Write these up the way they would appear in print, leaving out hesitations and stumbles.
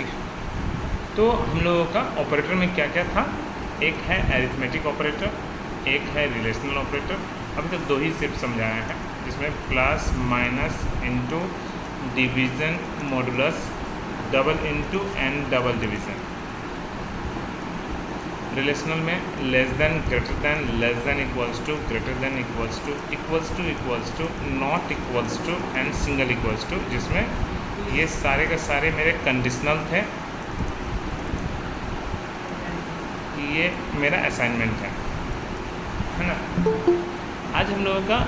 ठीक है। तो हम लोगों का ऑपरेटर में क्या क्या था, एक है एरिथमेटिक ऑपरेटर, एक है रिलेशनल ऑपरेटर। अभी तक दो ही सिर्फ समझाया है, जिसमें plus minus into division modulus double into and double division. Relational में less than, greater than, less than equals to, greater than equals to, equals to, not equals to and single equals to, जिसमें ये सारे का सारे मेरे conditional थे। ये मेरा असाइनमेंट है ना। आज हम लोगों का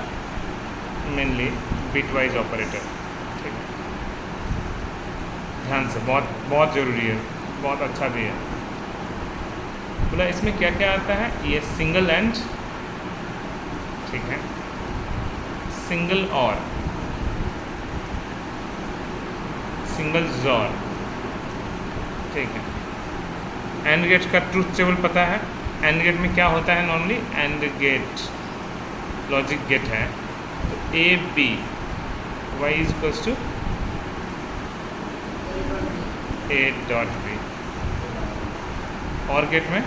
मेनली बिटवाइज ऑपरेटर, ठीक है, ध्यान से, बहुत बहुत ज़रूरी है, बहुत अच्छा भी है। बोला इसमें क्या क्या आता है, ये सिंगल एंड, ठीक है, सिंगल और, सिंगल जॉर, ठीक है। एंड गेट का ट्रूथ टेबल पता है। एंड गेट में क्या होता है normally, and gate logic gate है, तो A B Y is equals to A dot B. Or gate में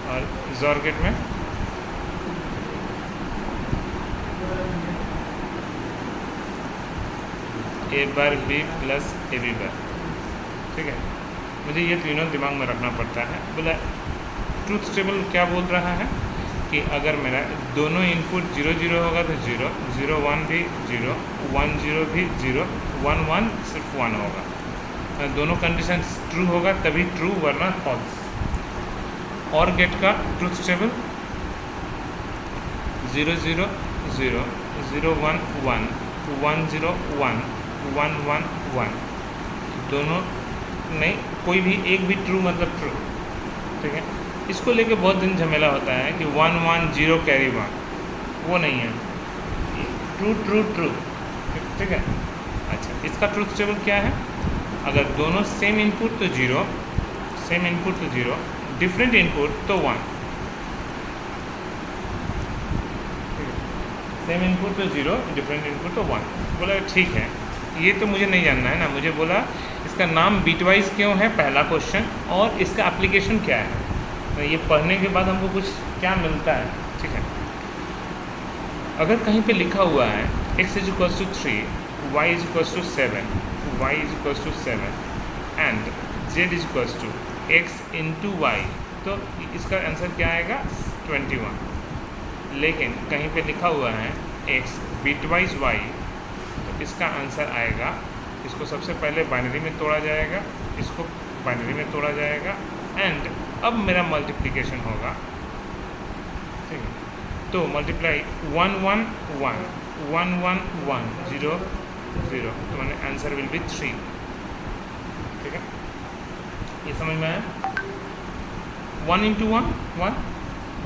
और जॉर गेट में A bar B plus A B bar, ठीक है। मुझे ये तीनों दिमाग में रखना पड़ता है। बोला ट्रूथ टेबल क्या बोल रहा है कि अगर मेरा दोनों इनपुट 0 0 होगा तो 0 0 1 भी 0 1 0 भी 0 1 1 सिर्फ 1 होगा। दोनों कंडीशन ट्रू होगा तभी ट्रू, वरना फॉल्स। और गेट का ट्रूथ टेबल 0 0 0 0 1 1 1 0 1 1 1 1, दोनों नहीं, कोई भी एक भी ट्रू मतलब ट्रू, ठीक है। इसको लेके बहुत दिन झमेला होता है कि 1 1 0 कैरी 1, वो नहीं है, ट्रू ट्रू ट्रू, ठीक है। अच्छा, इसका ट्रूथ टेबल क्या है, अगर दोनों सेम इनपुट तो 0, सेम इनपुट तो 0, डिफरेंट इनपुट तो 1, सेम इनपुट तो 0, डिफरेंट इनपुट तो 1। बोला ठीक है, ये तो मुझे नहीं जानना है ना। मुझे बोला इसका नाम बिटवाइज क्यों है, पहला क्वेश्चन, और इसका एप्लीकेशन क्या है। तो ये पढ़ने के बाद हमको कुछ क्या मिलता है, ठीक है। अगर कहीं पे लिखा हुआ है x is equals to 3, y is equals to 7, y is equals to 7 and z is equals to x into y, तो इसका आंसर क्या आएगा 21। लेकिन कहीं पे लिखा हुआ है x बिटवाइज y, तो इसका आंसर आएगा, इसको सबसे पहले बाइनरी में तोड़ा जाएगा, इसको बाइनरी में तोड़ा जाएगा, एंड अब मेरा मल्टीप्लिकेशन होगा, ठीक है। तो मल्टीप्लाई 1 1 1 1 1 1 0 0, तो मैंने आंसर विल बी 3, ठीक है। ये समझ में आया। 1 इंटू 1 1,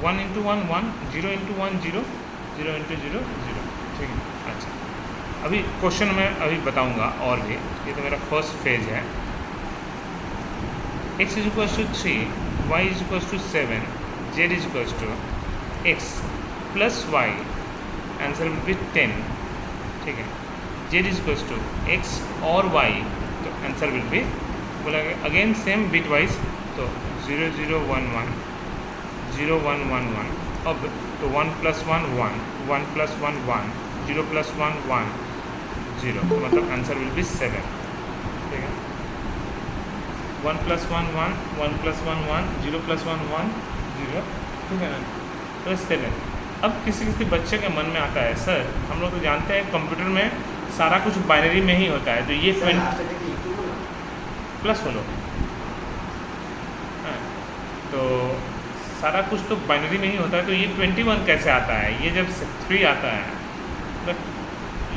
1 इंटू 1 1, 0 इंटू 1 0, 0 इंटू 0 0, ठीक है। अच्छा, अभी क्वेश्चन मैं अभी बताऊंगा और भी, ये तो मेरा फर्स्ट फेज है। x is equals to 3, y is equals to 7, z is equals to x plus y, answer will be 10, ठीक है। z is equals to x और y, तो आंसर विल बी, बोला अगेन सेम बिट वाइज, तो 0 0 1 1 0 1 1 1, अब तो 1 plus 1 1 1 plus 1 1 0 plus 1 1 0, तो मतलब आंसर विल बी 7, ठीक है। 1 प्लस 1 1 1 प्लस 1 1 0 प्लस 1 1 0, ठीक है ना, तो 7। अब किसी किसी बच्चे के मन में आता है, सर हम लोग तो जानते हैं कंप्यूटर में सारा कुछ बाइनरी में ही होता है, तो ये 20 प्लस बोलो, तो सारा कुछ तो बाइनरी में ही होता है, तो ये 21 कैसे आता है, ये जब 3 आता है, बट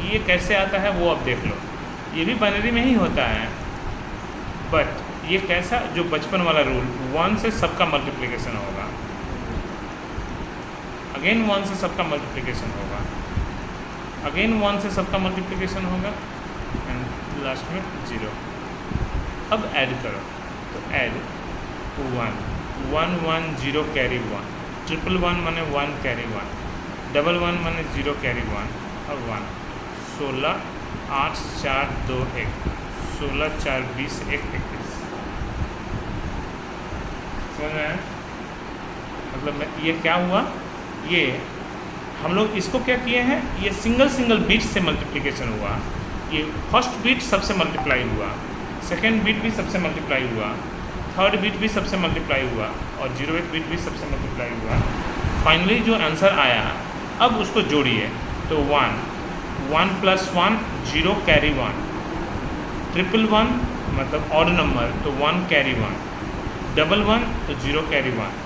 ये कैसे आता है वो अब देख लो। ये भी बाइनरी में ही होता है, बट ये कैसा, जो बचपन वाला रूल 1 से सबका मल्टीप्लिकेशन होगा, अगेन 1 से सबका मल्टीप्लिकेशन होगा, अगेन 1 से सबका मल्टीप्लिकेशन होगा, एंड लास्ट में 0। अब ऐड करो, तो ऐड 1 1 1 0 कैरी 1 ट्रिपल वन माने 1 कैरी 1, डबल वन माने 0 कैरी 1 और 1। 16 8 4 2 1, 16 4 20 1 21। समझ में आया? मतलब ये क्या हुआ, ये हम लोग इसको क्या किए हैं, ये सिंगल बीट से मल्टीप्लिकेशन हुआ। ये फर्स्ट बीट सबसे मल्टीप्लाई हुआ, सेकेंड बीट भी सबसे मल्टीप्लाई हुआ, थर्ड बीट भी सबसे मल्टीप्लाई हुआ और 0th बीट भी सबसे मल्टीप्लाई हुआ। फाइनली जो आंसर आया अब उसको जोड़िए तो 1 1 + 1 0 कैरी 1, ट्रिपल वन मतलब ऑड नंबर तो 1 कैरी 1, डबल वन तो 0 कैरी 1,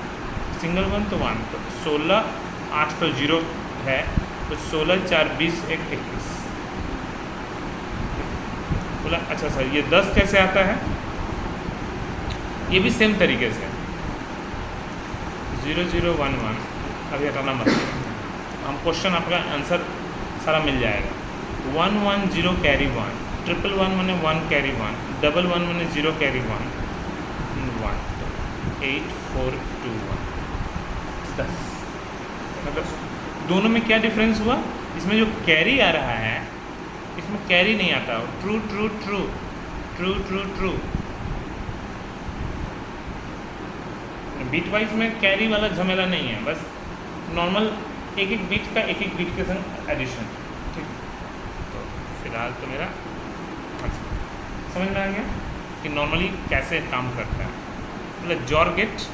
सिंगल वन तो 1। तो 16 8 तो 0 है, तो 16 4 20 1 21। बोला अच्छा सर ये 10 कैसे आता है? ये भी सेम तरीके से 0 0 1 1, अभी हटाना मत, हम क्वेश्चन आपका आंसर सारा मिल जाएगा। 1 1 0 कैरी 1, ट्रिपल वन माने 1 कैरी 1, डबल वन माने 0 कैरी 1 1, 8 4 2 1 10। मतलब दोनों में क्या डिफरेंस हुआ, इसमें जो कैरी आ रहा है इसमें कैरी नहीं आता, true true true true true true. Bitwise में कैरी वाला झमेला नहीं है, बस नॉर्मल एक एक बीट का एक एक बीट के संग एडिशन। ठीक, तो फिलहाल तो मेरा समझ में आ गया कि नॉर्मली कैसे काम करता है। मतलब XOR gate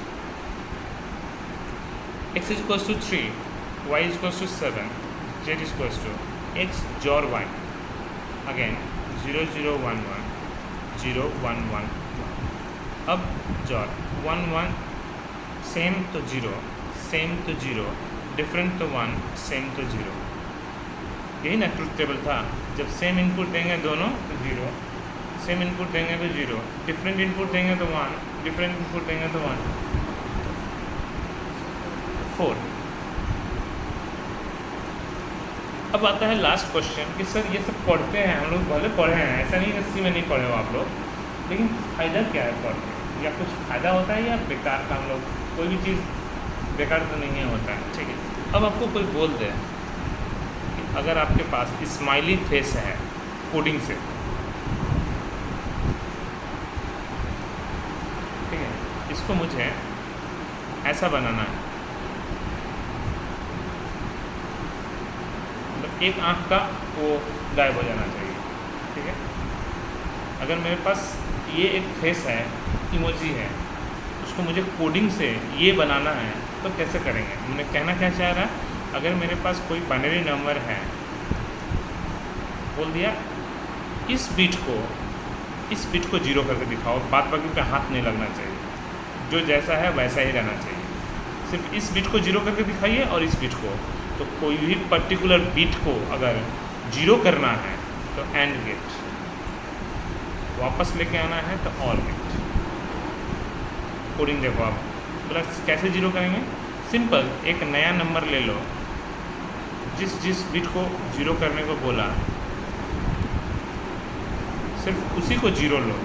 x = 3, y = 7, z = x XOR y, again 0 0 1 1 0 1 1 1। अब जॉर 1 1 सेम तो 0, सेम तो 0, डिफरेंट तो 1, सेम तो 0। यही ना ट्रुथ टेबल था, जब सेम इनपुट देंगे दोनों तो 0, सेम इनपुट देंगे तो 0, डिफरेंट इनपुट देंगे तो 1, डिफरेंट इनपुट देंगे तो 1। 4। अब आता है लास्ट क्वेश्चन कि सर ये सब पढ़ते हैं हम लोग, भले पढ़े हैं, ऐसा नहीं एससी में नहीं पढ़े हो आप लोग, लेकिन फ़ायदा क्या है पढ़ के? या कुछ फ़ायदा होता है या बेकार का? हम लोग कोई भी चीज़ बेकार तो नहीं होता है, ठीक है। अब आपको कोई बोल दे कि अगर आपके पास स्माइली फेस है कोडिंग से, ठीक है, इसको मुझे ऐसा बनाना है, मतलब एक आँख का वो गायब हो जाना चाहिए, ठीक है। अगर मेरे पास ये एक फेस है, इमोजी है, उसको मुझे कोडिंग से ये बनाना है तो कैसे करेंगे? मैंने कहना क्या चाह रहा है, अगर मेरे पास कोई बाइनरी नंबर है, बोल दिया इस बिट को 0 करके दिखाओ, बाद बाकी पे हाथ नहीं लगना चाहिए, जो जैसा है वैसा ही रहना चाहिए, सिर्फ इस बिट को 0 करके दिखाइए और इस बिट को। तो कोई भी पर्टिकुलर बिट को अगर 0 करना है तो एंड गेट, वापस लेके आना है तो और गेट। कोडिंग देखो आप, बोला कैसे 0 करेंगे? सिंपल, एक नया नंबर ले लो, जिस बिट को 0 करने को बोला सिर्फ उसी को 0 लो,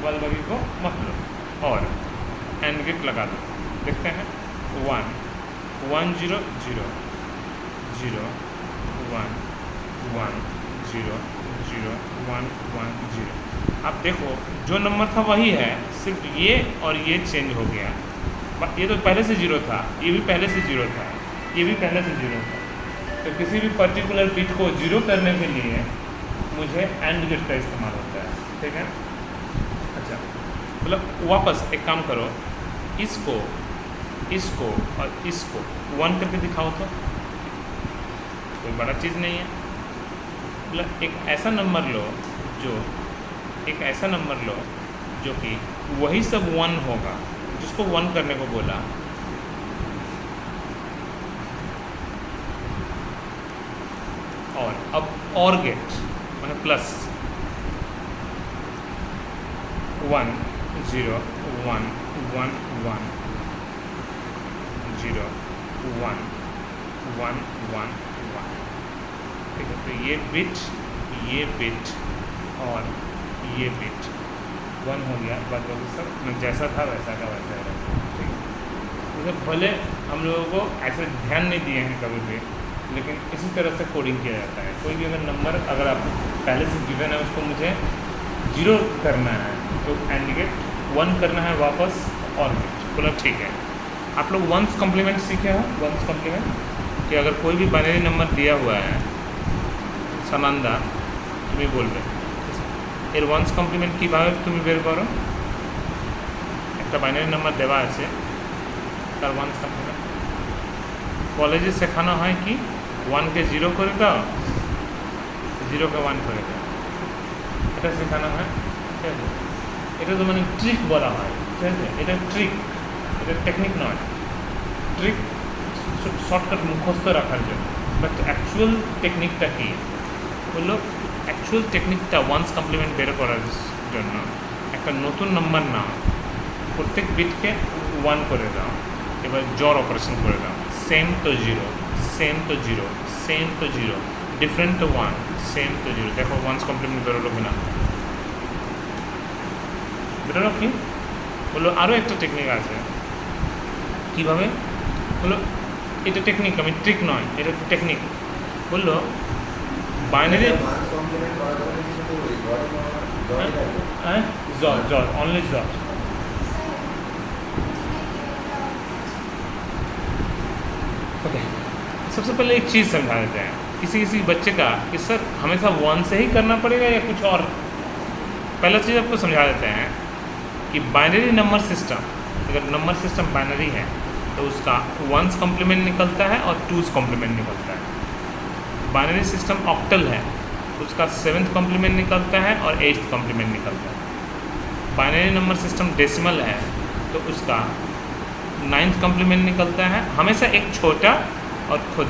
बाद बाकी को मत लो और एंड गेट लगा दो। देखते हैं 1 1 0 0 0 1 1 0 0 1 1 0। आप देखो जो नंबर था वही है, सिर्फ ये और ये चेंज हो गया। ये तो पहले से 0 था, ये भी पहले से 0 था, ये भी पहले से 0 था। तो किसी भी पर्टिकुलर बिट को 0 करने के लिए मुझे एंड गेट का इस्तेमाल होता है, ठीक है। अच्छा, मतलब वापस एक काम करो, इसको और इसको 1 करके दिखाओ तो कोई बड़ा चीज़ नहीं है। मतलब एक ऐसा नंबर लो जो कि वही सब 1 होगा जिसको 1 करने को बोला। और अब और गेट मैंने प्लस 1 0 1 1 1 0 1 1 1 1, ठीक है। तो ये बिट और ये बिट 1 हो गया, बाद बाकी सब जैसा था वैसा का वैसा रहेगा, ठीक है। तो भले हम लोगों को ऐसे ध्यान नहीं दिए हैं कभी भी, लेकिन इसी तरह से कोडिंग किया जाता है। कोई भी अगर नंबर अगर आप पहले से गिवन है उसको मुझे 0 करना है तो इंडिकेट 1 करना है वापस और बोला ठीक है। आप लोग वंस कॉम्प्लीमेंट सीखे हो, वंस कॉम्प्लीमेंट कि अगर कोई भी बाइनरी नंबर दिया हुआ है সানন্দা তুমি বলবে এর ওয়ান্স কমপ্লিমেন্ট কীভাবে তুমি বের করো। একটা বাইনারি নাম্বার দেওয়া আছে তার ওয়ান্স কমপ্লিমেন্ট কলেজে শেখানো হয় কি 1 কে 0 করে দাও, 0 কে 1 করে দাও, এটা শেখানো হয়। ঠিক আছে, এটা তো মানে ট্রিক বলা হয়। ঠিক আছে, এটা ট্রিক, এটা টেকনিক নয়। ট্রিক শর্টকাট মুখস্থ রাখার জন্য, বাট অ্যাকচুয়াল টেকনিকটা কি হলো, অ্যাকচুয়াল টেকনিকটা ওয়ান্স কমপ্লিমেন্ট বের করার জন্য একটা নতুন নাম্বার নাও, প্রত্যেক বিটকে 1 করে দাও, এবার জর অপারেশন করে দাও। সেম তো 0, সেম তো 0, সেম তো 0, ডিফারেন্ট তো 1, সেম তো 0। দেখো ওয়ান্স কমপ্লিমেন্ট বেরোলো কিনা, বেরোলো কি বললো। আরও একটা টেকনিক আছে, কীভাবে হলো, এটা টেকনিক, আমি ট্রিক নয়, এটা টেকনিক। বললো binary George only George. Okay, सबसे पहले एक चीज़ समझा देते हैं किसी किसी बच्चे का कि सर हमेशा 1 से ही करना पड़ेगा या कुछ और। पहला चीज़ आपको समझा देते हैं कि बाइनरी नंबर सिस्टम, अगर नंबर सिस्टम बाइनरी है तो उसका 1s कॉम्प्लीमेंट निकलता है और 2s कॉम्प्लीमेंट निकलता है। बाइनरी सिस्टम ऑक्टल है, उसका 7th कॉम्प्लीमेंट निकलता है और 8th कॉम्प्लीमेंट निकलता है। बाइनरी नंबर सिस्टम डेसिमल है तो उसका 9th कॉम्प्लीमेंट निकलता है, हमेशा एक छोटा और खुद।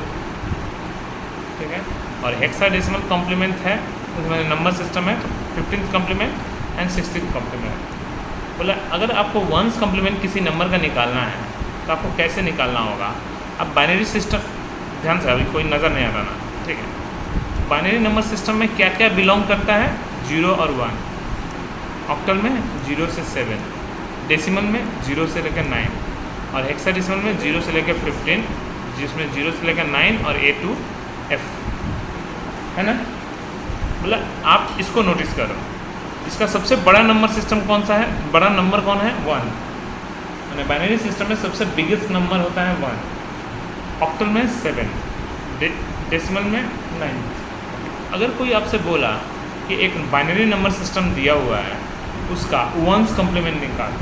ठीक है, और हेक्साडेसिमल कॉम्प्लीमेंट है, उसमें नंबर सिस्टम है 15th complement and 16th complement. बोला अगर आपको 1s कॉम्प्लीमेंट किसी नंबर का निकालना है तो आपको कैसे निकालना होगा। अब बाइनरी सिस्टम, ध्यान से, अभी कोई नज़र नहीं आ रहा ना, ठीक है। बाइनरी नंबर सिस्टम में क्या क्या बिलोंग करता है, 0 और 1। ऑक्टल में 0 से 7, डेसिमल में 0 से लेकर 9 और हेक्साडेसिमल में 0 से लेकर 15, जिसमें 0 से लेकर 9 और A to F है ना। बोला आप इसको नोटिस करो, इसका सबसे बड़ा नंबर सिस्टम कौन सा है, बड़ा नंबर कौन है, 1। मैंने बाइनरी सिस्टम में सबसे बिगेस्ट नंबर होता है 1, ऑक्टल में 7, डेसिमल में 9। अगर कोई आपसे बोला कि एक बाइनरी नंबर सिस्टम दिया हुआ है उसका 1s कॉम्प्लीमेंट निकाल,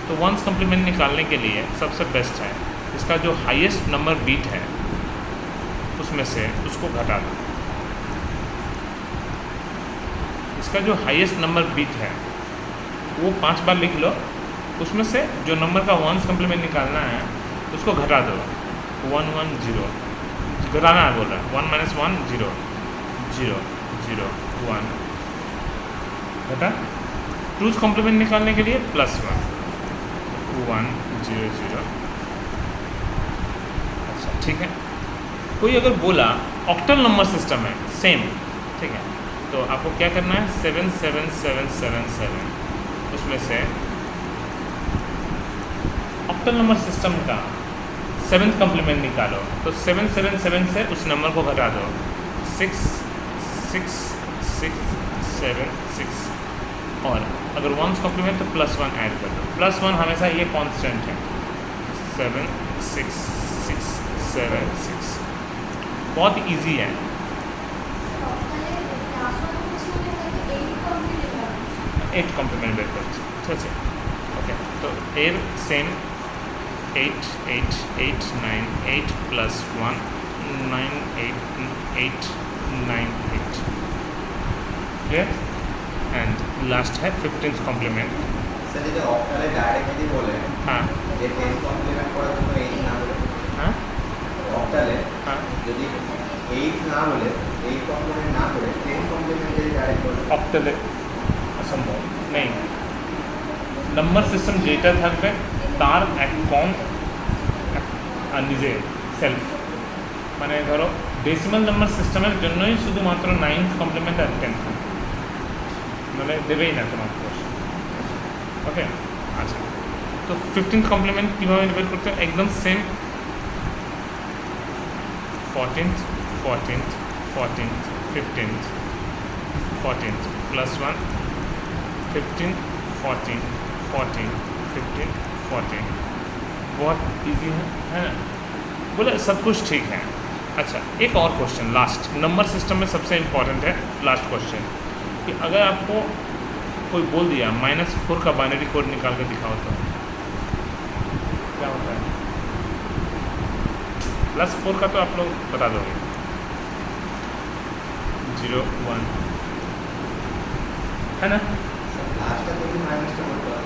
तो 1s कॉम्प्लीमेंट निकालने के लिए सबसे बेस्ट है इसका जो हाईएस्ट नंबर बीट है उसमें से उसको घटा दो। इसका जो हाईएस्ट नंबर बीट है वो 5 बार लिख लो, उसमें से जो नंबर का 1s कॉम्प्लीमेंट निकालना है उसको घटा दो। 1 1 0 घटाना है बोल रहा है, 1 - 1 0 0 0 1 घटा। 2s कॉम्प्लीमेंट निकालने के लिए +1 1 0 0। अच्छा ठीक है, कोई अगर बोला ऑक्टल नंबर सिस्टम है सेम, ठीक है, तो आपको क्या करना है, 7 7 7 7 7, उसमें से ऑक्टल नंबर सिस्टम का 7th कॉम्प्लीमेंट निकालो, तो 7 7 7 से उस नंबर को घटा दो, 6 6 6 7 6, और अगर 1s कॉम्प्लीमेंट तो +1 ऐड कर दो। +1 हमेशा ये कांस्टेंट है, 7 6 6 7 6। बहुत इजी है। 8 कॉम्प्लीमेंट बेर করছি, ঠিক আছে। ওকে, তো এর সেম 8 8 8 9 8 + 1 9 8 8 9 8, क्लियर। एंड लास्ट है 15th कॉम्प्लीमेंट। सर ये ऑक्टले डायरेक्ट यदि बोले, हाँ ये 10th कॉम्प्लीमेंट করার জন্য 8 না বলে, हाँ ऑक्टले हाँ যদি 8 না বলে, 8 कॉम्प्लीमेंट না করে 10th कॉम्प्लीमेंट যদি डायरेक्ट বলে, অক্টালে असंभव नहीं। नंबर सिस्टम যেটা থাকবে তার এক কম নিজে সেলফ, মানে ধরো ডেসিমাল নাম্বার সিস্টেমের জন্যই শুধুমাত্র 9th কমপ্লিমেন্ট আর 10th, মানে দেবেই না কোনো কোর্স। ওকে, আচ্ছা তো 15th কমপ্লিমেন্ট কীভাবে বের করতে হয়? একদম same 14th 14th 14th 15th 14th plus 1 15 14 14 15 14 बहुत इजी है ना? बोले सब कुछ ठीक है। अच्छा, एक और क्वेश्चन लास्ट, नंबर सिस्टम में सबसे इम्पॉर्टेंट है लास्ट क्वेश्चन, कि अगर आपको कोई बोल दिया -4 का बाइनरी कोड निकाल कर दिखाओ तो क्या होता है? +4 का तो आप लोग बता दोगे, 0 1 है ना? लास्ट देखिए माइनसটা করতে হয়।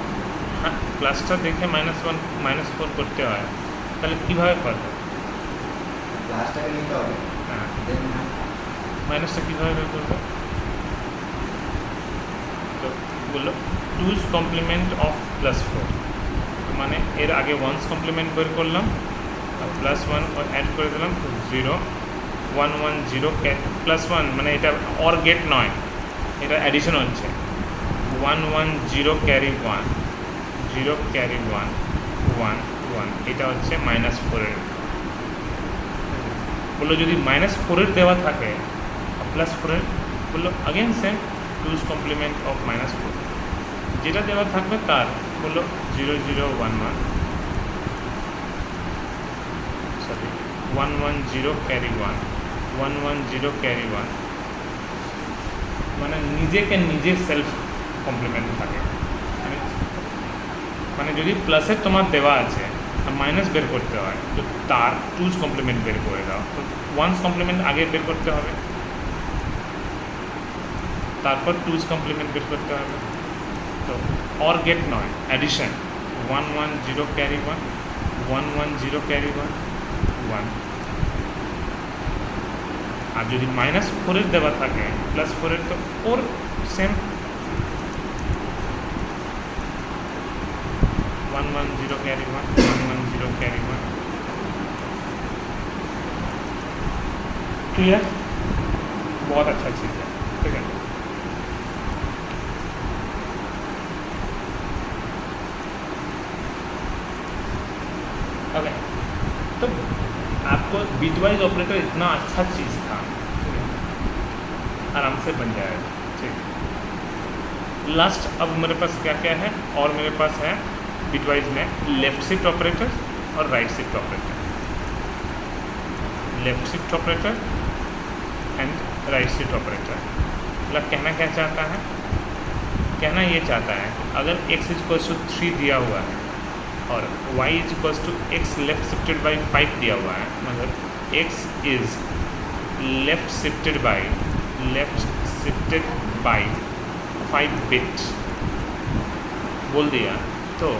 हाँ, क्लासটা দেখে -1 -4 করতে হয়, তাহলে কীভাবে করবে? লাস্টটাকে নিতে হবে। হ্যাঁ, দেন মাইনাসটা কীভাবে বের করবে? তো বললো 2's কমপ্লিমেন্ট অফ +4, মানে এর আগে 1's কমপ্লিমেন্ট বের করলাম আর +1 অ্যাড করে দিলাম, 0 1 1 0 +1, মানে এটা অর গেট নয়, এটা অ্যাডিশন হচ্ছে 1 1 0 ক্যারি 1 0 ক্যারি 1 1 1, এটা হচ্ছে -4 বললো। যদি -4 দেওয়া থাকে +4 বললো again same 2's complement of -4, যেটা দেওয়া থাকবে তার বললো 0 0 1 1 সরি 1 1 0 ক্যারি 1 1 1 0 ক্যারি 1, মানে নিজেকে নিজে সেলফ কমপ্লিমেন্ট থাকে। মানে যদি প্লাসের তোমার দেওয়া আছে আর মাইনাস বের করতে হয় তো তার 2's কমপ্লিমেন্ট বের করে দাও, তো 1's কমপ্লিমেন্ট আগে বের করতে হবে, তারপর 2's কমপ্লিমেন্ট বের করতে হবে। তো অর গেট নয়, অ্যাডিশন 1 1 0 ক্যারি 1 1 1 0 ক্যারি 1 1, আর যদি -4 দেওয়া থাকে +4 তো ওর সেম 1 1 0 कैरी 1 1 1 0 कैरी 1, क्लियर? बहुत अच्छा चीज़ है, ठीक है। ओके, तो आपको बिटवाइज ऑपरेटर इतना अच्छा चीज़ था, आराम से बन जाएगा, ठीक। लास्ट अब मेरे पास क्या क्या है, और मेरे पास है बिटवाइज में लेफ्ट शिफ्ट ऑपरेटर और right shift operator, left shift operator and right shift operator. मतलब कहना क्या चाहता है? कहना ये चाहता है अगर x = 3 दिया हुआ है और y = x left shifted by 5 दिया हुआ है, मतलब x is left shifted by 5 bit बोल दिया तो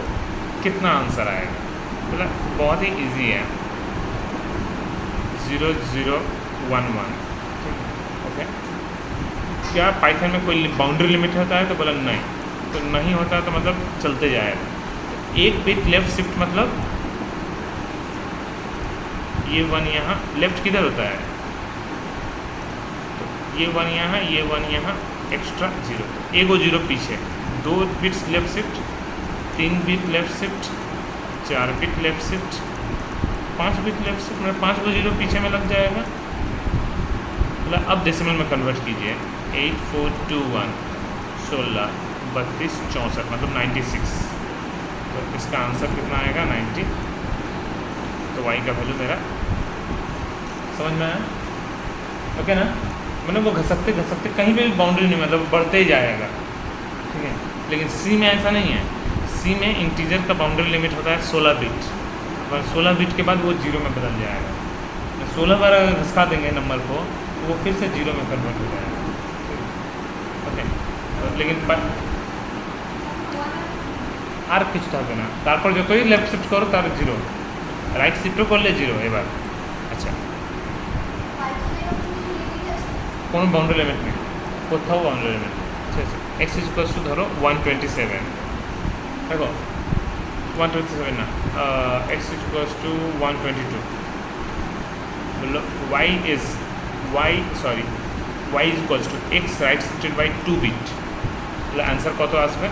कितना आंसर आएगा? मतलब बहुत ही इजी है, 0 0 1 1, ओके। क्या पाइथन में कोई बाउंड्री लिमिट होता है? तो बोला नहीं, तो नहीं होता है तो मतलब चलते जाएगा। एक बिट लेफ्ट शिफ्ट मतलब ये 1 यहाँ, लेफ्ट किधर होता है? तो ये 1 यहाँ, ये 1 यहाँ, एक्स्ट्रा 0, एगो 0 पीछे, 2 bits left shift, 3 bit left shift, 4 bit left shift, 5 bit left shift, मतलब 5 को 0 पीछे में लग जाएगा। मतलब अब डेसिमल में कन्वर्ट कीजिए, 8 4 2 1 16 32 64, मतलब 96, तो इसका आंसर कितना आएगा? 90। तो y का वैल्यू मेरा समझ में आया? ओके ना? मैंने वो घसकते कहीं पे भी बाउंड्री नहीं, मतलब बढ़ते ही जाएगा, ठीक है। लेकिन सी में ऐसा नहीं है, सी में इंटीजर का बाउंड्री लिमिट होता है 16 बिट, और 16 बिट के बाद वो 0 में बदल जाएगा। 16 बार अगर घसका देंगे नंबर को तो वो फिर से 0 में कन्वर्ट हो जाएगा, ओके। लेकिन আর কিছু থাকবে না, তারপর যতই লেফট শিফট করো তার 0, রাইট শিফটও করলে 0 এবার। আচ্ছা, কোনো বাউন্ডারি লিমিট নেই, কোথাও বাউন্ডারি লিমিট নেই, ঠিক আছে। x = ধরো 127, দেখো 127 না, x = 122 বললো y = x right shifted by 2 bit, তাহলে অ্যান্সার কত আসবে?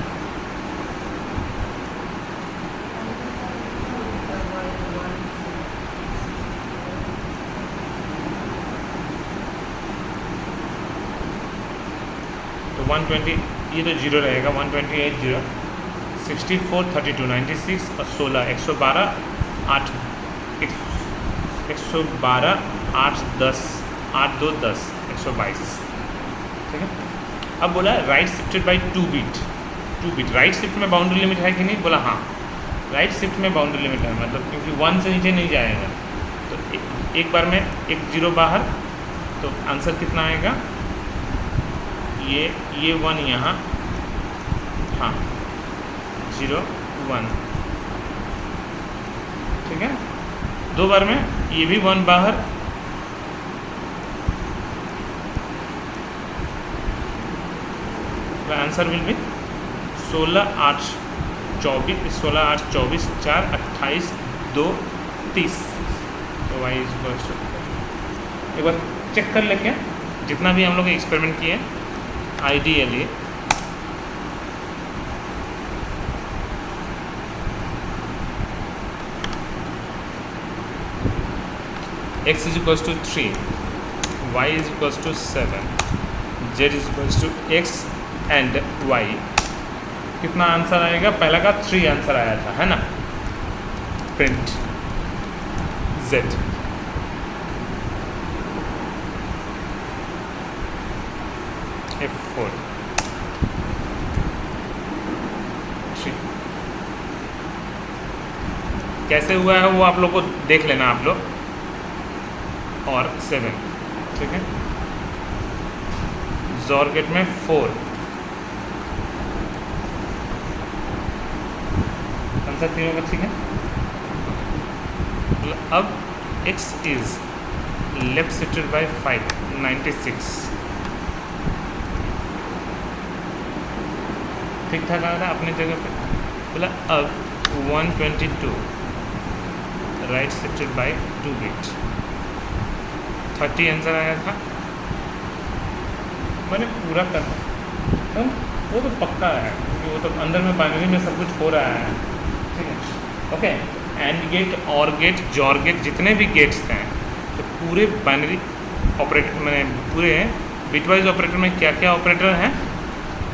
120, ये तो जीरो रहेगा, 128 जीरो 64 32 96 और 16 112 8 112 8 10 8 2 10 122। ठीक है। अब बोला right shifted by 2 bit. Right shift में बाउंड्री लिमिट है कि नहीं? बोला हाँ, राइट शिफ्ट में बाउंड्री लिमिट है, मतलब क्योंकि 1 से नीचे नहीं जाएगा। तो एक बार में एक जीरो बाहर, तो आंसर कितना आएगा? ये 1 यहाँ, हाँ 0 1। ठीक है। 2 बार में ये भी 1 बाहर, आंसर विल बी 16 8 24 16 8 24 4 28 2 30। तो वाई इज एक बार चेक कर लेके, जितना भी हम लोग एक्सपेरिमेंट किए ideally x is equals to 3, y is equals to 7, z is equals to x and y। कितना आंसर आएगा? पहला का 3 आंसर आया था, है ना। Print z। F4 3 कैसे हुआ है वो आप लोग को देख लेना आप लोग। और 7, ठीक है। जोर गेट में 4, आंसर तीनों का ठीक है। अब x is left shifted by 5 96। ठीक ठाक आ रहा है अपनी जगह पे। बोला अब 122 right shifted by 2 bit 30 answer आया था। मैंने पूरा कर तो वो तो पक्का है क्योंकि वो तो अंदर में बाइनरी में सब कुछ हो रहा है। ठीक है। Okay. And gate, OR gate, XOR gate, जितने भी गेट्स हैं तो पूरे बाइनरी ऑपरेटर में, पूरे बिटवाइज ऑपरेटर में क्या क्या ऑपरेटर हैं?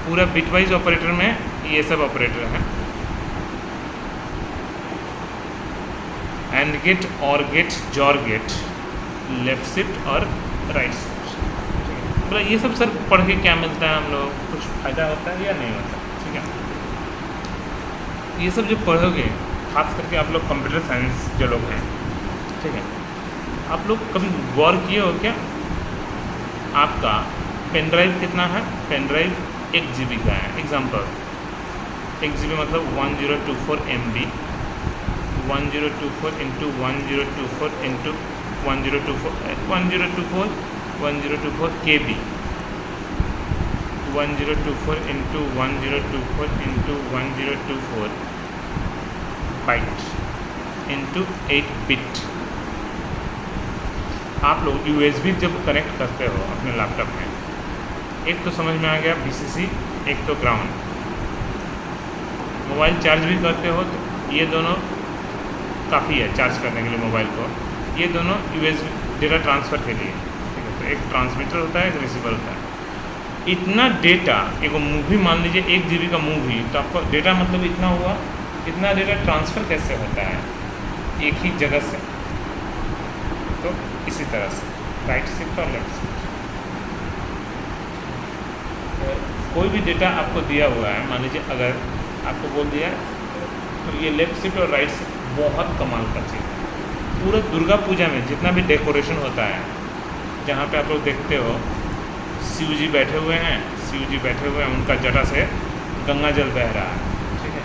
पूरा बिटवाइज ऑपरेटर में ये सब ऑपरेटर हैं। AND gate, OR gate, XOR gate, left shift और राइट शिफ्ट। मतलब ये सब सर पढ़ के क्या मिलता है हम लोग? कुछ फ़ायदा होता है या नहीं होता? ठीक है। ये सब जो पढ़ोगे, खास करके आप लोग कंप्यूटर साइंस जो लोग हैं, ठीक है, आप लोग कभी गौर किए हो क्या? आपका पेन ड्राइव कितना है? पेन ड्राइव 1 GB का है। एग्जाम्पल 1 GB मतलब 1024 MB, 1024 into 1024 into 1024 KB, 1024 into 1024 into 1024 byte into 8 bit. आप लोग USB जब कनेक्ट करते हो अपने लैपटॉप में, एक तो समझ में आ गया VCC, एक तो ग्राउंड। मोबाइल चार्ज भी करते हो तो ये दोनों काफ़ी है चार्ज करने के लिए मोबाइल को। ये दोनों USB डेटा ट्रांसफ़र के लिए, ठीक है। तो एक ट्रांसमीटर होता है, एक रिसीवर होता है। इतना डेटा, एक मूवी मान लीजिए 1 GB का मूवी, तो आपको डेटा मतलब इतना हुआ, इतना डेटा ट्रांसफ़र कैसे होता है एक ही जगह से? तो इसी तरह से राइट शिफ्ट और लेफ्ट शिफ्ट। कोई भी डेटा आपको दिया हुआ है, मान लीजिए अगर आपको बोल दिया तो ये लेफ्ट शिफ्ट और राइट शिफ्ट बहुत कमाल का चीज़ है। पूरा दुर्गा पूजा में जितना भी डेकोरेशन होता है, जहाँ पे आप लोग देखते हो शिव जी बैठे हुए हैं, उनका जटा से गंगा जल बह रहा है। ठीक है।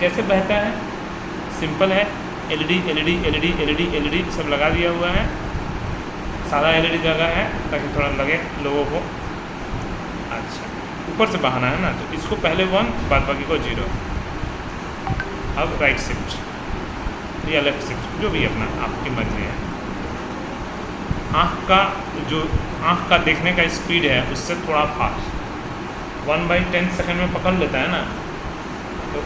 कैसे बहता है? सिंपल है, LED सब लगा दिया हुआ है। सारा LED लगा है ताकि थोड़ा लगे लोगों को। अच्छा, ऊपर से बहाना है ना, तो इसको पहले 1 बाद बाकी को 0। अब राइट शिफ्ट या लेफ्ट शिफ्ट, जो भी अपना आपकी मर्जी है। आँख का देखने का स्पीड है उससे थोड़ा फास्ट, 1/10 सेकंड में पकड़ लेता है ना, तो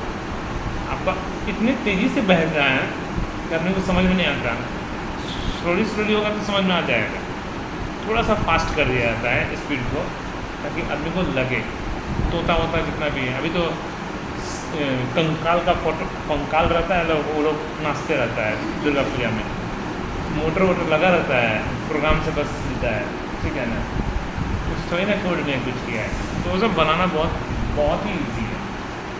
आपका इतनी तेज़ी से बह रहा है कि अपने को समझ में नहीं आता। स्लोली होगा तो समझ में आ जाएगा। थोड़ा सा फास्ट कर दिया जाता है स्पीड को, ताकि आदमी को लगे तोता वोता जितना भी है। अभी तो कंकाल का फोटो कंकाल रहता है, लोग वो लोग नाचते रहता है दुर्गा पूजा में, मोटर वोटर लगा रहता है, प्रोग्राम से बस मिलता है, ठीक है ना, कुछ थोड़ी ना कोड में कुछ किया है। तो वो सब बनाना बहुत ही ईजी है,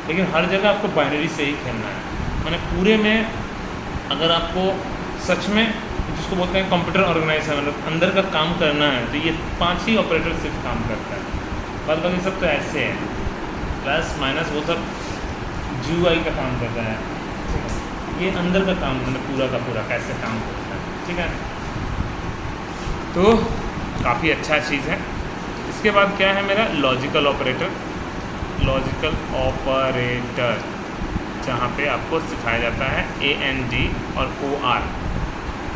लेकिन हर जगह आपको बाइनरी से ही खेलना है। मैंने पूरे में अगर आपको सच में जिसको बोलते हैं कंप्यूटर ऑर्गेनाइजर, मतलब अंदर का काम करना है, तो ये 5 ही ऑपरेटर सिर्फ काम करता है। बाद बाकी सब तो ऐसे है, प्लस माइनस वो सब GUI का काम करता है, ठीक है। ये अंदर का काम मतलब पूरा का पूरा कैसे काम करता है, ठीक है। तो काफ़ी अच्छा चीज़ है। इसके बाद क्या है मेरा लॉजिकल ऑपरेटर, लॉजिकल ऑपरेटर, जहाँ पे आपको सिखाया जाता है AND और OR,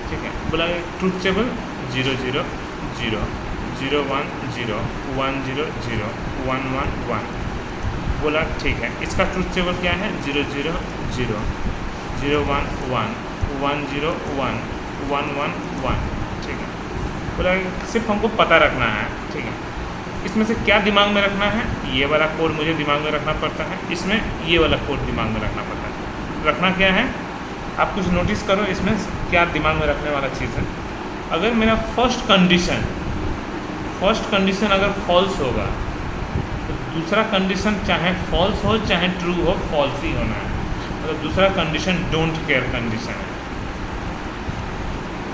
ठीक है। बोला ट्रूथ टेबल 0 0 0 0 1 0 1 0 0 1 1 1, बोला ठीक है। इसका ट्रूथ टेबल क्या है 0 0 0 0 1 1 1 0 1 1 1 1, ठीक है। बोला सिर्फ हमको पता रखना है, ठीक है। इसमें से क्या दिमाग में रखना है, ये वाला कोड मुझे दिमाग में रखना पड़ता है, इसमें ये वाला कोड दिमाग में रखना पड़ता है। रखना क्या है, आप कुछ नोटिस करो इसमें क्या दिमाग में रखने वाला चीज़ है। अगर मेरा फर्स्ट कंडीशन अगर फॉल्स होगा तो दूसरा कंडीशन चाहे फॉल्स हो चाहे ट्रू हो, फॉल्स ही होना है। मतलब दूसरा कंडीशन डोंट केयर कंडीशन है,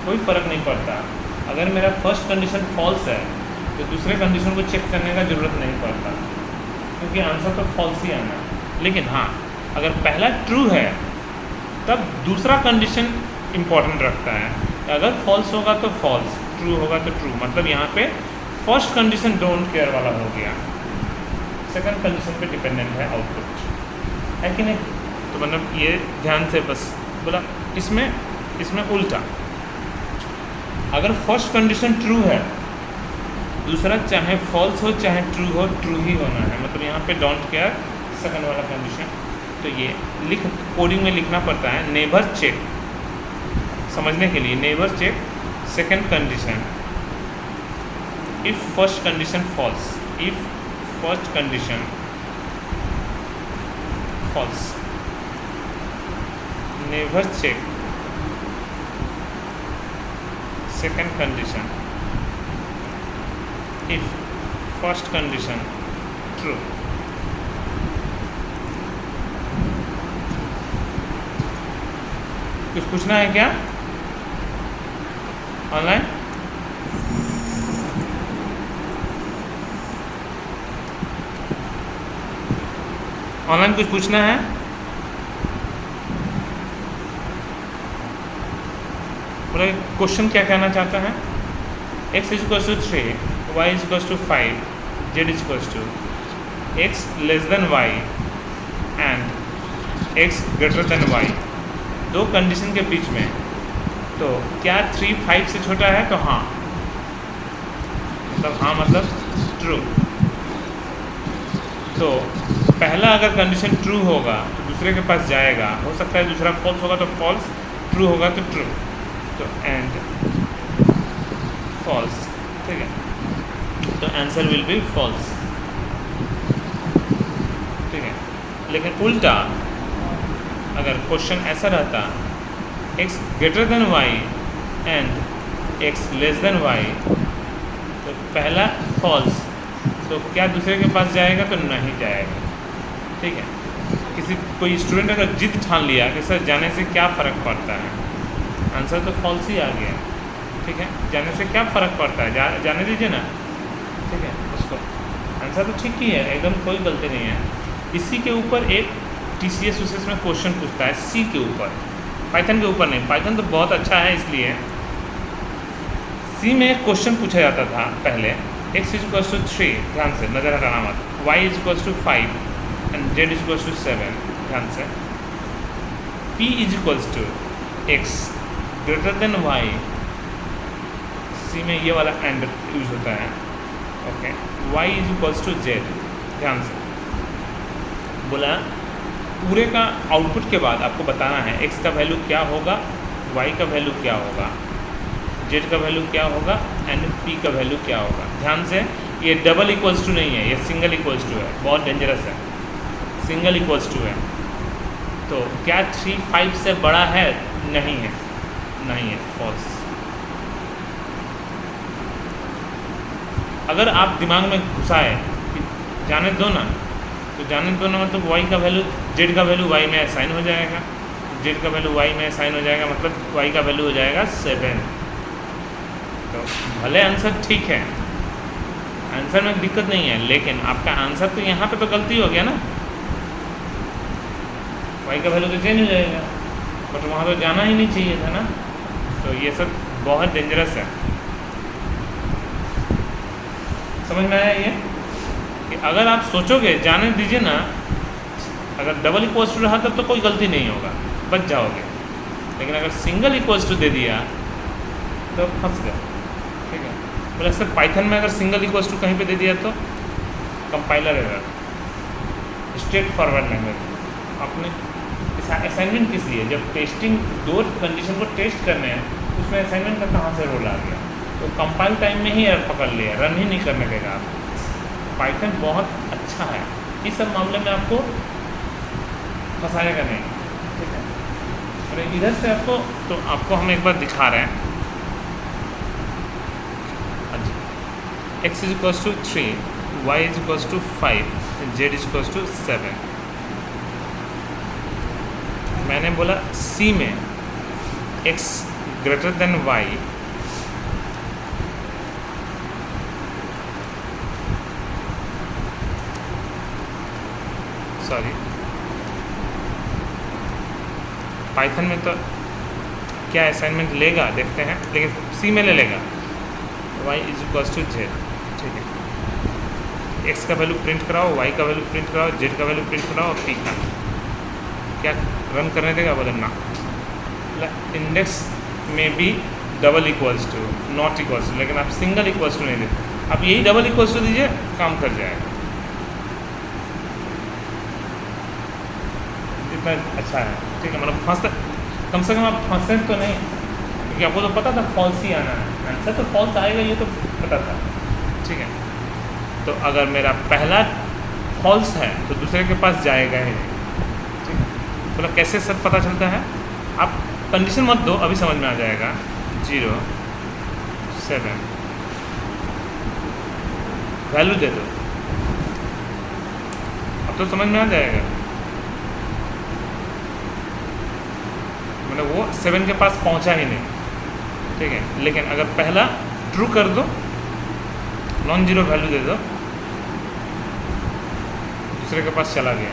कोई फ़र्क नहीं पड़ता। अगर मेरा फर्स्ट कंडीशन फॉल्स है तो दूसरे कंडीशन को चेक करने का ज़रूरत नहीं पड़ता, क्योंकि आंसर तो फॉल्स ही आना है। लेकिन हाँ, अगर पहला ट्रू है तब दूसरा कंडीशन इम्पॉर्टेंट रखता है। अगर फॉल्स होगा तो फॉल्स, ट्रू होगा तो ट्रू। मतलब यहाँ पे फर्स्ट कंडीशन डोंट केयर वाला हो गया, सेकंड कंडीशन पे डिपेंडेंट है आउटपुट, है कि नहीं। तो मतलब ये ध्यान से बस बोला। इसमें उल्टा, अगर फर्स्ट कंडीशन ट्रू है, दूसरा चाहे फॉल्स हो चाहे ट्रू हो, ट्रू ही होना है। मतलब यहाँ पे डोंट केयर सेकंड वाला कंडीशन। तो ये कोडिंग में लिखना पड़ता है नेबर चेक, समझने के लिए never check second condition if first condition false, if first condition false, never check second condition if first condition true. कुछ पूछना है क्या ऑनलाइन? ऑनलाइन कुछ पूछना है? बोले क्वेश्चन क्या कहना चाहता है, x = 3, y = 5, z = x less than y and x greater than y। दो कंडीशन के बीच में, तो क्या 3 5 से छोटा है? तो हाँ, मतलब ट्रू। तो पहला अगर कंडीशन ट्रू होगा तो दूसरे के पास जाएगा, हो सकता है दूसरा फॉल्स होगा तो फॉल्स, ट्रू होगा तो ट्रू, तो एंड फॉल्स, ठीक है। तो आंसर विल बी फॉल्स, ठीक है। लेकिन उल्टा अगर क्वेश्चन ऐसा रहता x greater than y and x less than y, तो पहला फॉल्स, तो क्या दूसरे के पास जाएगा? तो नहीं जाएगा, ठीक है। कोई स्टूडेंट अगर जिद ठान लिया कि सर जाने से क्या फ़र्क पड़ता है, आंसर तो फॉल्स ही आ गया, ठीक है। जाने से क्या फ़र्क पड़ता है, जाने दीजिए ना, ठीक है। उसको आंसर तो ठीक ही है, एकदम कोई गलती नहीं है। इसी के ऊपर एक TCS में क्वेश्चन पूछता है C के ऊपर, पाइथन के ऊपर नहीं। पाइथन तो बहुत अच्छा है, इसलिए C में एक क्वेश्चन पूछा जाता था पहले, x = 3, ध्यान से नज़र हटाना मत, y = 5 एंड z = 7, ध्यान से, p = x greater than y, C में ये वाला एंड यूज होता है, ओके। y = z, ध्यान से बोला। पूरे का आउटपुट के बाद आपको बताना है x का वैल्यू क्या होगा, y का वैल्यू क्या होगा, z का वैल्यू क्या होगा एंड p का वैल्यू क्या होगा। ध्यान से ये डबल इक्वल्स टू नहीं है, ये सिंगल इक्वल्स टू है, बहुत डेंजरस है, सिंगल इक्वल्स टू है। तो क्या 3 5 से बड़ा है? नहीं है, नहीं है, फॉल्स। अगर आप दिमाग में घुसाए कि जाने दो ना, तो जाने दो ना मतलब y का वैल्यू, z का वैल्यू y में असाइन हो जाएगा, z का वैल्यू y में असाइन हो जाएगा, मतलब y का वैल्यू हो जाएगा 7। तो भले आंसर ठीक है, आंसर में दिक्कत नहीं है, लेकिन आपका आंसर तो यहाँ पे तो गलती हो गया ना, y का वैल्यू तो चेंज हो जाएगा, बट वहाँ तो जाना ही नहीं चाहिए था ना। तो ये सब बहुत डेंजरस है। समझ में आया ये कि अगर आप सोचोगे जाने दीजिए ना, अगर डबल इक्वल्स टू रहा तब तो कोई गलती नहीं होगा, बच जाओगे, लेकिन अगर सिंगल इक्वल्स टू दे दिया तो फंस गए। ठीक है, बोला सर पाइथन में अगर सिंगल इक्वल्स टू कहीं पे दे दिया तो compiler error, straight forward language. आपने असाइनमेंट किस लिए, जब टेस्टिंग 2 कंडीशन को टेस्ट करने हैं, उसमें असाइनमेंट का कहाँ से रोल आ गया? तो कंपाइल टाइम में ही एरर पकड़ लिया, रन ही नहीं करने देगा आप। पाइथन बहुत अच्छा है, इस सब मामले में आपको फंसाएगा नहीं। ठीक है, और इधर से आपको, तो आपको हम एक बार दिखा रहे हैं। x is equals to 3, y is equals to 5, z is equals to 7। मैंने बोला C में x greater than y, sorry Python में तो क्या असाइनमेंट लेगा देखते हैं, लेकिन C में ले लेगा y is equals to z। ठीक है, x का वैल्यू प्रिंट कराओ, y का वैल्यू प्रिंट कराओ, z का वैल्यू प्रिंट कराओ, p का। क्या रन करने देगा? बोले ना, इंडेक्स में भी double equals to, not equals to, लेकिन आप सिंगल इक्वल्स टू नहीं देते, आप यही डबल इक्वल्स टू दीजिए, काम कर जाएगा। इतना अच्छा है। ठीक है, मतलब फंसते, कम से कम आप फंसे तो नहीं, क्योंकि आपको तो पता था फॉल्स ही आना है, आंसर तो फॉल्स आएगा, ये तो पता था। ठीक है, तो अगर मेरा पहला फॉल्स है तो दूसरे के पास जाएगा ही नहीं। मतलब कैसे सब पता चलता है? आप कंडीशन मत दो, अभी समझ में आ जाएगा। 0 7 वैल्यू दे दो, अब तो समझ में आ जाएगा। मतलब वो 7 के पास पहुंचा ही नहीं। ठीक है, लेकिन अगर पहला ट्रू कर दो, नॉन जीरो वैल्यू दे दो, दूसरे के पास चला गया।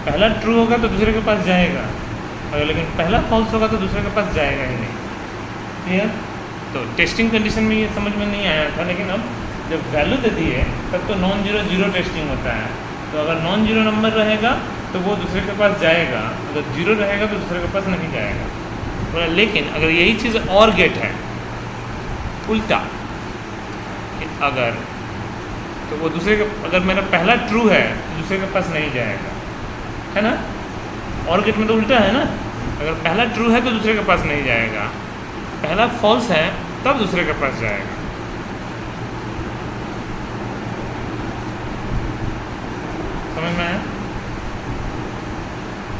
पहला ट्रू होगा तो दूसरे के पास जाएगा, अगर लेकिन पहला फॉल्स होगा तो दूसरे के पास जाएगा ही नहीं। क्लियर? तो टेस्टिंग कंडीशन में ये समझ में नहीं आया था, लेकिन अब जब वैल्यू दे दी है तब तो नॉन जीरो जीरो टेस्टिंग होता है। तो अगर नॉन जीरो नंबर रहेगा तो वो दूसरे के पास जाएगा, अगर जीरो रहेगा तो दूसरे के पास नहीं जाएगा। बोला लेकिन अगर यही चीज़ और गेट है उल्टा, कि अगर तो वो दूसरे के, अगर मेरा पहला ट्रू है तो दूसरे के पास नहीं जाएगा, है ना? और गेट में तो उल्टा है ना, अगर पहला ट्रू है तो दूसरे के पास नहीं जाएगा, पहला फॉल्स है तब दूसरे के पास जाएगा। समझ में आया?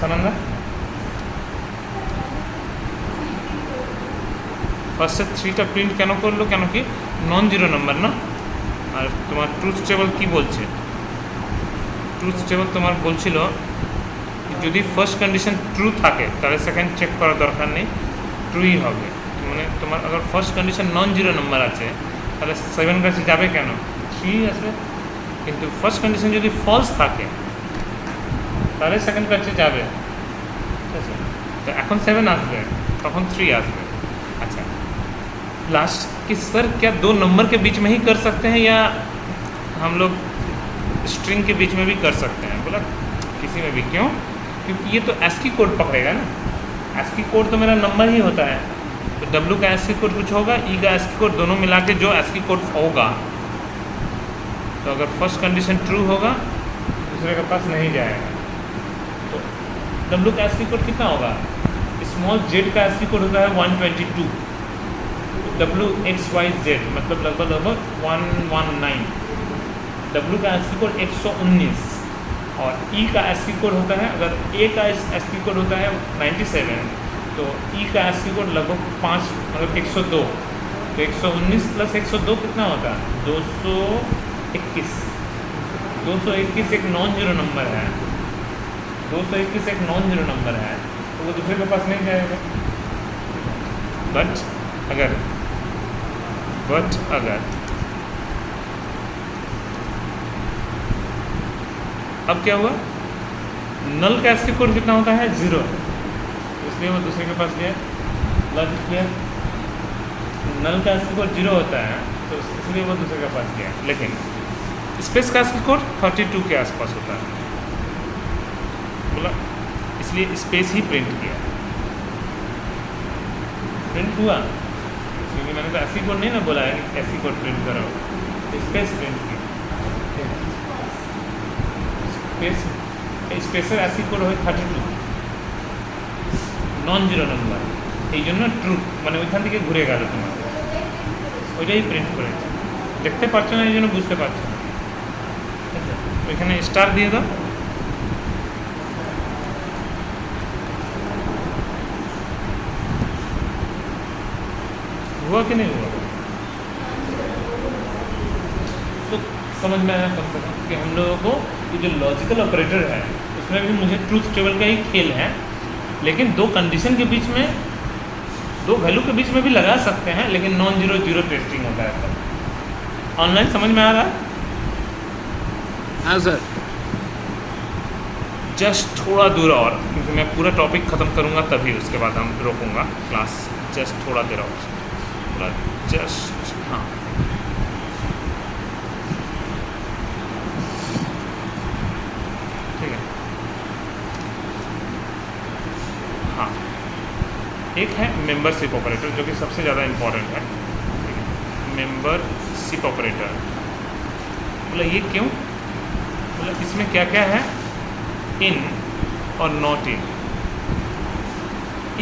समझ में? ফার্স্টে 3টা প্রিন্ট কেন করলো, কেন কি নন জিরো নাম্বার না। আর তোমার ট্রুথ টেবল কি বলছে, ট্রুথ টেবল তোমার বলছিল যদি ফার্স্ট কন্ডিশন ট্রু থাকে তাহলে সেকেন্ড চেক করার দরকার নেই, ট্রুই হবে। মানে তোমার अगर first condition non zero number আছে তাহলে 7 কাছে যাবে কেন, 3 আসবে। কিন্তু ফার্স্ট কন্ডিশন যদি ফলস থাকে তাহলে সেকেন্ড কাছে যাবে, ঠিক আছে। তো এখন 7 আসবে, তখন 3 আসবে। अच्छा लास्ट कि सर क्या 2 नंबर के बीच में ही कर सकते हैं या हम लोग स्ट्रिंग के बीच में भी कर सकते हैं। बोला किसी में भी, क्यों? क्योंकि ये तो एस्की कोड पकड़ेगा ना, एस्की कोड तो मेरा नंबर ही होता है। तो डब्ल्यू का एस्की कोड कुछ होगा, ई का एस्की कोड, दोनों मिला के जो एस्की कोड होगा, तो अगर फर्स्ट कंडीशन ट्रू होगा दूसरे के पास नहीं जाएगा। तो डब्ल्यू का एस्की कोड कितना होगा, स्मॉल जेड का एस्की कोड होता है 122, WXYZ मतलब लगभग 119। W का ASCII कोड 119 और E का ASCII कोड होता है, अगर A का ASCII कोड होता है 97 तो E का ASCII कोड लगभग 5 मतलब 102। तो 119 प्लस 102 कितना होता है? 221। 221 एक नॉन जीरो नंबर है, 221 एक नॉन जीरो नंबर है, तो वो दूसरे के पास नहीं जाएगा। बट अगर अब क्या हुआ, नल का ASCII कोड कितना होता है? 0, इसलिए वो दूसरे के पास गया। Logic clear? नल का ASCII कोड 0 होता है तो इसलिए वो दूसरे के पास गया। लेकिन स्पेस का ASCII कोड 32 के आसपास होता है, बोला इसलिए स्पेस ही प्रिंट किया। प्रिंट हुआ क्योंकि मैंने तो ASCII कोड नहीं ना बोला है कि ASCII कोड प्रिंट करो, स्पेस प्रिंट किया। স্পেসের ASCII কোড হয় 32 নন জিরো নাম্বার, এই জন্য ট্রু মানে ওইখান থেকে ঘুরে গেল তোমার, ওইটাই প্রিন্ট করেছে। দেখতে পাচ্ছ না এই জন্য বুঝতে পারছো না, ওইখানে স্টার দিয়ে দাও। हुआ कि नहीं हुआ? तो समझ में आया कम से कम कि हम लोगों को ये जो लॉजिकल ऑपरेटर है उसमें भी मुझे ट्रूथ टेबल का ही खेल है, लेकिन दो कंडीशन के बीच में, दो वैल्यू के बीच में भी लगा सकते हैं, लेकिन नॉन जीरो जीरो टेस्टिंग होता है। तब ऑनलाइन समझ में आ रहा है? हाँ सर। जस्ट थोड़ा दूर और, क्योंकि मैं पूरा टॉपिक ख़त्म करूँगा तभी उसके बाद हम रोकूँगा क्लास। जस्ट थोड़ा देर और, थोड़ा जस्ट, हाँ ठीक है। हाँ, एक है मेंबरशिप ऑपरेटर जो कि सबसे ज़्यादा इम्पोर्टेंट है। ठीक है, मेंबरशिप ऑपरेटर मतलब ये क्यों, मतलब इसमें क्या क्या है? इन और नॉट इन,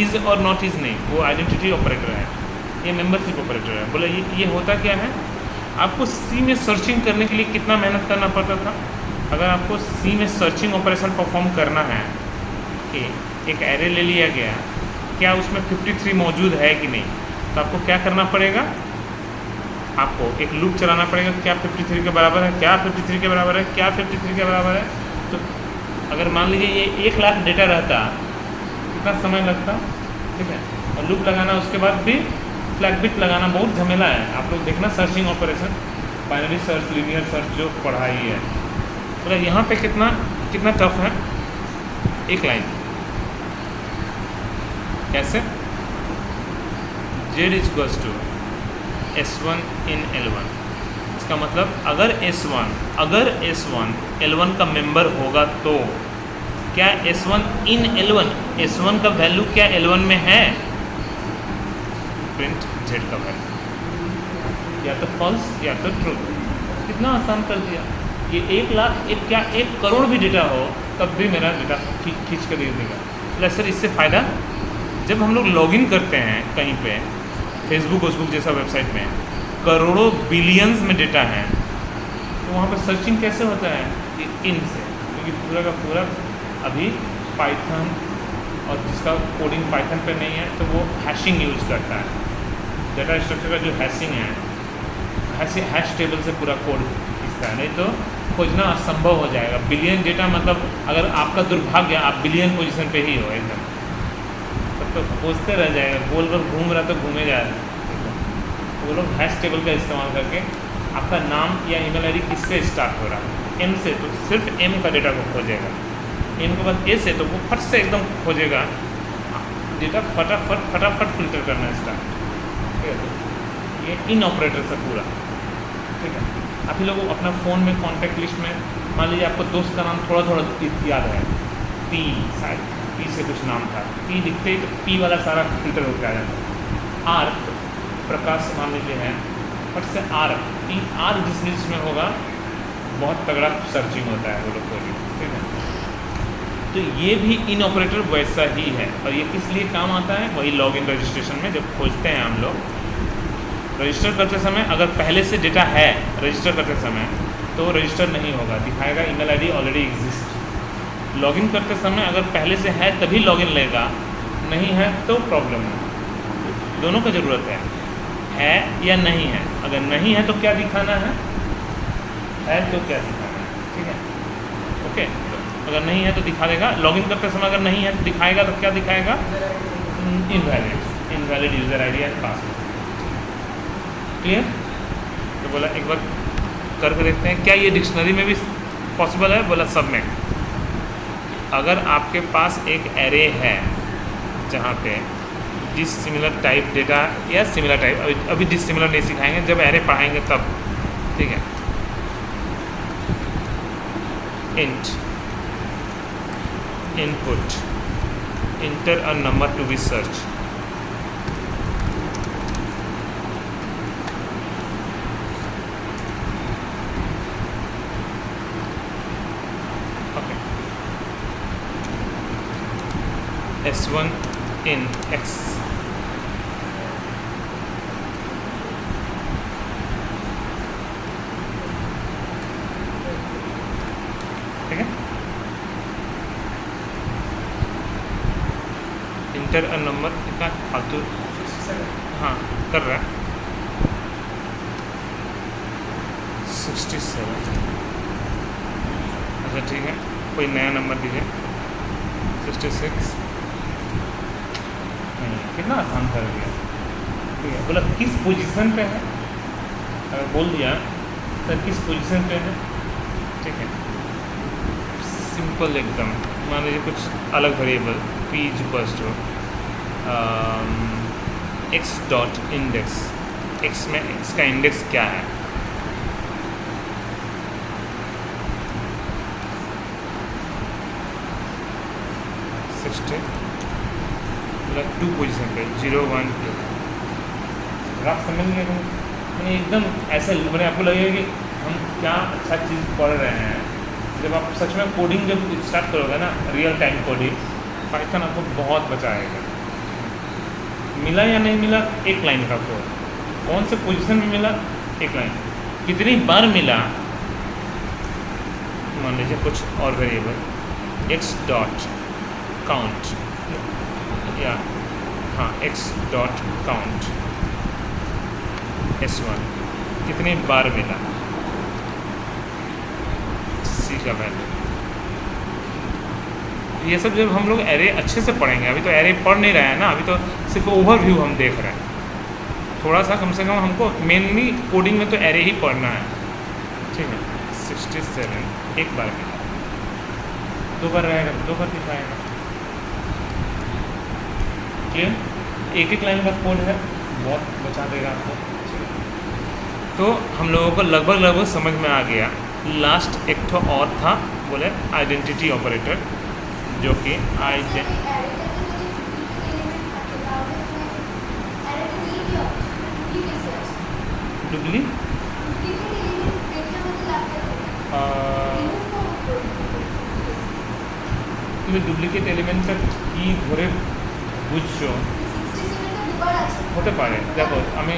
इज़ और नॉट इज़ नहीं, वो आइडेंटिटी ऑपरेटर है, ये मेंबरशिप ऑपरेटर है। बोला ये होता क्या है, आपको सी में सर्चिंग करने के लिए कितना मेहनत करना पड़ता था? अगर आपको सी में सर्चिंग ऑपरेशन परफॉर्म करना है कि एक एरे ले लिया गया, क्या उसमें 53 मौजूद है कि नहीं, तो आपको क्या करना पड़ेगा? आपको एक लूप चलाना पड़ेगा, क्या 53 के बराबर है, क्या 53 के बराबर है, क्या 53 के बराबर है। तो अगर मान लीजिए ये 1 लाख डेटा रहता, कितना समय लगता? ठीक है, और लूप लगाना, उसके बाद भी फ्लैग बिट लगाना बहुत झमेला है। आप लोग देखना searching operation, binary search, linear search जो पढ़ाई है, मतलब यहाँ पे कितना टफ है। एक लाइन कैसे, Z equals to S1 in L1, इसका मतलब अगर S1 L1 का मेंबर होगा तो क्या S1 in L1, S1 का वैल्यू क्या L1 में है? प्रिंट Z का वैल्यू, या तो फॉल्स या तो ट्रू। कितना आसान कर दिया। ये 1 लाख, क्या 1 करोड़ भी डेटा हो तब भी मेरा डेटा खींच कर दे देगा। मतलब सर इससे फ़ायदा, जब हम लोग लॉगिन करते हैं कहीं पे फेसबुक जैसा वेबसाइट में, करोड़ों बिलियंस में डेटा है, तो वहाँ पर सर्चिंग कैसे होता है? कि इन से, क्योंकि पूरा का पूरा अभी पाइथन, और जिसका कोडिंग पाइथन पे नहीं है तो वो हैशिंग यूज़ करता है। डेटा स्ट्रक्चर का जो हैशिंग है, हैश टेबल से पूरा कोड खींचता है, नहीं तो खोजना असंभव हो जाएगा। बिलियन डेटा मतलब अगर आपका दुर्भाग्य आप बिलियन पोजीशन पे ही हो एकदम, तब तो खोजते रह जाएगा, गोल गोल घूम रहा तो घूमे जा रहा है। वो लोग हैश टेबल का इस्तेमाल करके आपका नाम या ईमेल आईडी किससे स्टार्ट हो रहा है, M से, तो सिर्फ M का डेटा को खोजेगा। M के बाद A से, तो वो फट से एकदम खोजेगा डेटा, फटाफट फिल्टर करना स्टार्ट। ठीक है, ये इन ऑपरेटर से पूरा। ठीक है, आप ही लोग अपना फ़ोन में कॉन्टैक्ट लिस्ट में मान लीजिए आपको दोस्त का नाम थोड़ा याद है, P, शायद P से कुछ नाम था, P लिखते ही तो P वाला सारा फिल्टर होकर आ जाता है। R प्रकाश मान लीजिए है, फट से R जिस लिस्ट में होगा बहुत तगड़ा सर्चिंग होता है वो लोग को। ठीक है, तो ये भी इन ऑपरेटर वैसा ही है, और ये किस लिए काम आता है? वही लॉगिन रजिस्ट्रेशन में जब खोजते हैं हम लोग, रजिस्टर करते समय अगर पहले से डेटा है रजिस्टर करते समय, तो रजिस्टर नहीं होगा, दिखाएगा email ID already exist. Login करते समय अगर पहले से है तभी लॉगिन लेगा, नहीं है तो प्रॉब्लम है। दोनों का ज़रूरत है या नहीं है। अगर नहीं है तो क्या दिखाना है तो क्या दिखाना है, ठीक है, ओके। अगर नहीं है तो दिखा देगा, लॉगिन करते समय अगर नहीं है तो दिखाएगा, तो क्या दिखाएगा, invalid user ID and password. Clear? तो बोला एक बार करके देखते हैं क्या ये डिक्शनरी में भी पॉसिबल है। बोला सब में। अगर आपके पास एक एरे है जहाँ पे डिसिमिलर टाइप डेटा या सिमिलर टाइप, अभी डिसिमिलर नहीं सिखाएंगे, जब एरे पढ़ाएंगे तब, ठीक है। Int input enter a number to be search. S1 in X, ठीक है। इंटर अ नंबर, कितना फालतू, हाँ कर रहा है 67। अच्छा ठीक है, कोई नया नंबर दीजिए। 66। कितना आसान कर दिया, ठीक है। बोला किस पोजीशन पे है, अगर बोल दिया सर किस पोजीशन पे है, ठीक है, सिंपल एकदम। मान लीजिए कुछ अलग variable p equals to x dot index, x में x का इंडेक्स क्या है, टू पोजीशन पे 0 1 2। आप समझ गए तो मैंने एकदम ऐसे मैंने आपको लगेगा कि हम क्या अच्छा चीज़ पढ़ रहे हैं। जब आप सच में कोडिंग जब स्टार्ट करोगे ना, रियल टाइम कोडिंग, पाइथन आपको बहुत बचाएगा। मिला या नहीं मिला, एक लाइन का कोड, कौन से पोजीशन में मिला, एक लाइन, कितनी बार मिला, मान लीजिए कुछ और वेरिएबल x डॉट काउंट या हाँ x डॉट काउंट S1 कितनी बार मिला, C का वैल्यू। ये सब जब हम लोग एरे अच्छे से पढ़ेंगे, अभी तो एरे पढ़ नहीं रहे हैं ना, अभी तो सिर्फ ओवरव्यू हम देख रहे हैं। थोड़ा सा कम से कम हमको मेनली कोडिंग में तो एरे ही पढ़ना है, ठीक है। 67 एक बार मिला, 2 बार रहेगा, 2 बार दिखाएगा। क्लियर? एक लाइन का कोड है, बहुत बचा देगा आपको। तो हम लोगों को लगभग समझ में आ गया। लास्ट एक तो और था, बोले आइडेंटिटी ऑपरेटर, जो कि তুমি ডুপ্লিকেট এলিমেন্টটা কি ধরে বুঝছো হতে পারে। দেখো আমি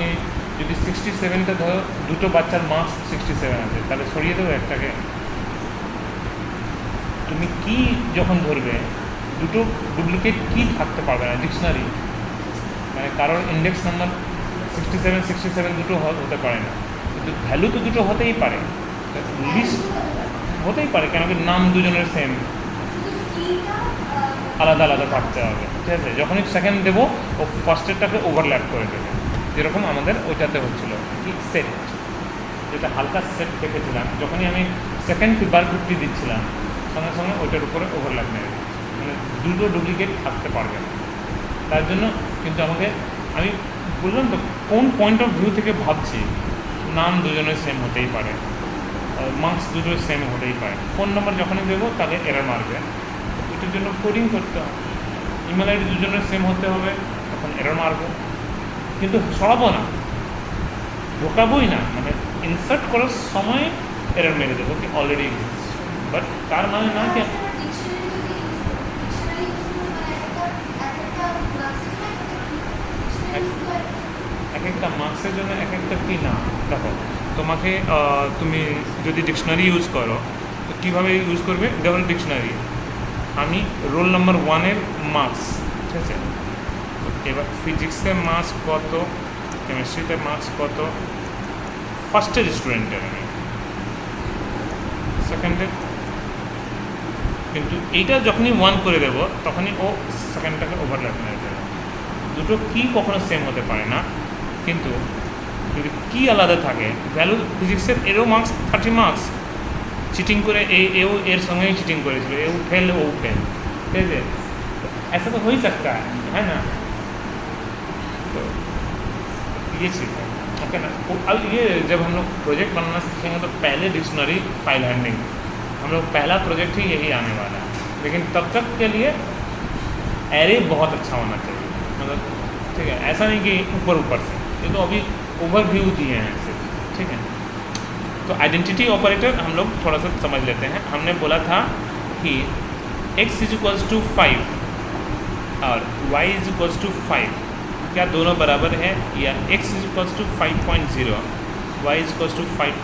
যদি 67টা ধরো, দুটো বাচ্চার মার্কস 67 আছে, তাহলে সরিয়ে দেবো একটাকে। তুমি কি যখন ধরবে, দুটো ডুপ্লিকেট কি থাকতে পারবে না ডিকশনারি, মানে কারোর ইন্ডেক্স নাম্বার 67 দুটো হতে পারে না, কিন্তু ভ্যালু তো দুটো হতেই পারে, লিস্ট হতেই পারে, কেন কি নাম দুজনের সেম, আলাদা আলাদা থাকতে হবে, ঠিক আছে। যখনই সেকেন্ড দেবো ও ফার্স্টেরটাকে ওভারল্যাপ করে দেবে, যেরকম আমাদের ওইটাতে হচ্ছিল কি সেট, যেটা হালকা সেট দেখেছিলাম, যখনই আমি সেকেন্ড বার 50 দিচ্ছিলাম, সঙ্গে সঙ্গে ওইটার উপরে ওভারল্যাপ নেবে, মানে দুটো ডুপ্লিকেট থাকতে পারবে না। তার জন্য কিন্তু আমাকে, আমি বললাম তো কোন পয়েন্ট অফ ভিউ থেকে ভাবছি, নাম দুজনের সেম হতেই পারে, মার্কস দুটোর সেম হতেই পারে, ফোন নম্বর যখনই দেবো তাহলে এরর মারবে, এটার জন্য কোডিং করতে হবে। ইমেল আইডি দুজনের সেম হতে হবে, তখন এরর মারবো, কিন্তু সরাবো না, ঢোকাবোই না, মানে ইনসার্ট করার সময় এরর মেরে দেবো কি অলরেডি এক্সিস্ট, বাট তার মানে না কি এক একটা মার্কসের জন্য এক একটা কি না। দেখো তোমাকে তুমি যদি ডিকশনারি ইউজ করো তো কীভাবে ইউজ করবে, যেমন ডিকশনারি আমি রোল নাম্বার 1-এর মার্কস, ঠিক আছে, এবার ফিজিক্সের মার্কস কত, কেমিস্ট্রিতে মার্কস কত, ফার্স্টের স্টুডেন্টের আমি, সেকেন্ডের, কিন্তু এইটা যখনই 1 করে দেবো তখনই ও সেকেন্ডটাকে ওভারল্যাপ মেরে দেবে। দুটো কি কখনো সেম হতে পারে না, কিন্তু যদি কি আলাদা থাকে, ভ্যালু ফিজিক্সের এরও মার্কস 30 মার্কস, চিটিং করে এও এর সঙ্গেই চিটিং করেছিল, এও फेल वो फेल, ठीक है, ऐसा तो हो ही सकता है ना। तो ये चीज़ है, ओके ना। अब ये जब हम लोग प्रोजेक्ट बनाना सीखेंगे तो पहले डिक्शनरी फाइल हैंडलिंग, हम लोग पहला प्रोजेक्ट ही यही आने वाला है, लेकिन तब तक के लिए एरे बहुत अच्छा होना चाहिए, मतलब ठीक है, ऐसा नहीं कि ऊपर ऊपर से, ये तो अभी ओवरव्यू दिए हैं सिर्फ, ठीक है। तो आइडेंटिटी ऑपरेटर हम लोग थोड़ा सा समझ लेते हैं। हमने बोला था कि x = 5 और y = 5, क्या दोनों बराबर है, या x = 5.0, y = 5,